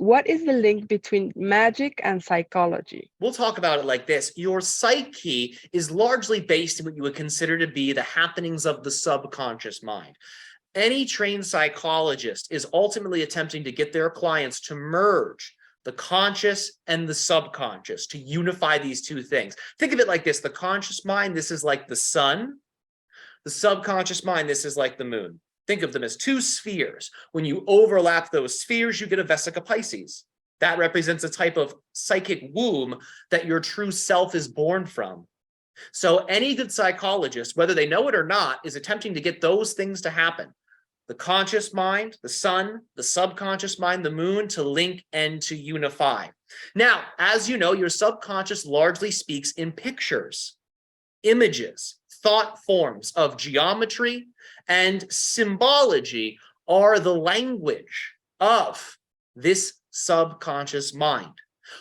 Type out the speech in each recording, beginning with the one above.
what is the link between magic and psychology? We'll talk about it like this. Your psyche is largely based in what you would consider to be the happenings of the subconscious mind. Any trained psychologist is ultimately attempting to get their clients to merge the conscious and the subconscious, to unify these two things. Think of it like this. The conscious mind, this is like the sun. The subconscious mind, this is like the moon. Think of them as two spheres. When you overlap those spheres, you get a vesica Pisces. That represents a type of psychic womb that your true self is born from. So any good psychologist, whether they know it or not, is attempting to get those things to happen. The conscious mind, the sun, the subconscious mind, the moon, to link and to unify. Now, as you know, your subconscious largely speaks in pictures, images, thought forms of geometry, and symbology are the language of this subconscious mind.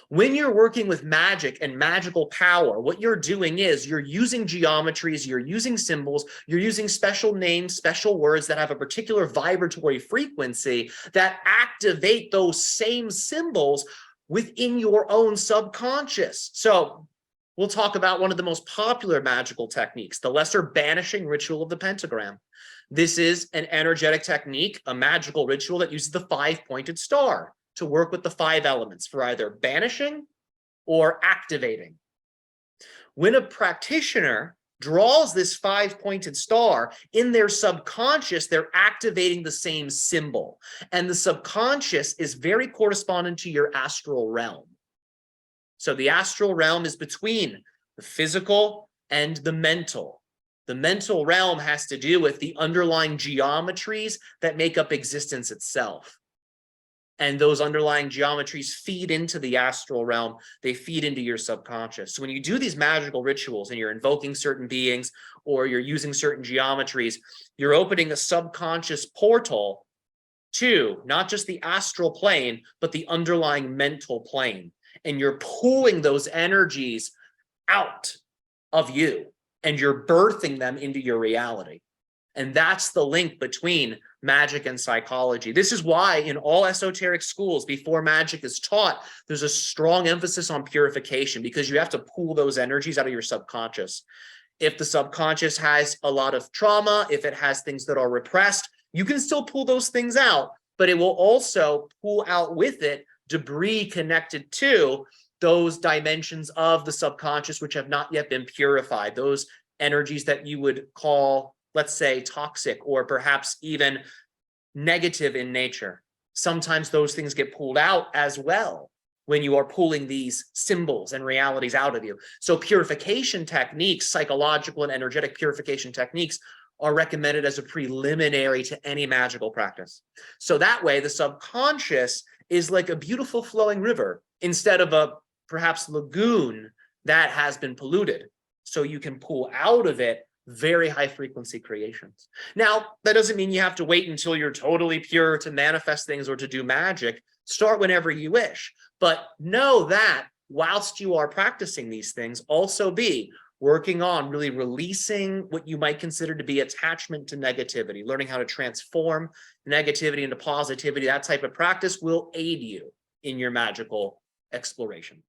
When you're working with magic and magical power, what you're doing is you're using geometries, you're using symbols, you're using special names, special words that have a particular vibratory frequency that activate those same symbols within your own subconscious. So we'll talk about one of the most popular magical techniques, the lesser banishing ritual of the pentagram. This is an energetic technique, a magical ritual that uses the 5-pointed star to work with the 5 elements for either banishing or activating. When a practitioner draws this 5-pointed star in their subconscious, they're activating the same symbol. And the subconscious is very correspondent to your astral realm. So the astral realm is between the physical and the mental. The mental realm has to do with the underlying geometries that make up existence itself. And those underlying geometries feed into the astral realm. They feed into your subconscious. So when you do these magical rituals and you're invoking certain beings or you're using certain geometries, you're opening a subconscious portal to not just the astral plane, but the underlying mental plane. And you're pulling those energies out of you and you're birthing them into your reality. And that's the link between magic and psychology. This is why in all esoteric schools, before magic is taught, there's a strong emphasis on purification, because you have to pull those energies out of your subconscious. If the subconscious has a lot of trauma, if it has things that are repressed, you can still pull those things out, but it will also pull out with it debris connected to those dimensions of the subconscious which have not yet been purified, those energies that you would call, let's say, toxic or perhaps even negative in nature. Sometimes those things get pulled out as well when you are pulling these symbols and realities out of you. So purification techniques, psychological and energetic purification techniques, are recommended as a preliminary to any magical practice. So that way, the subconscious is like a beautiful flowing river instead of a perhaps lagoon that has been polluted. So you can pull out of it very high frequency creations. Now, that doesn't mean you have to wait until you're totally pure to manifest things or to do magic. Start whenever you wish, but know that whilst you are practicing these things, also be working on really releasing what you might consider to be attachment to negativity, learning how to transform negativity into positivity. That type of practice will aid you in your magical exploration.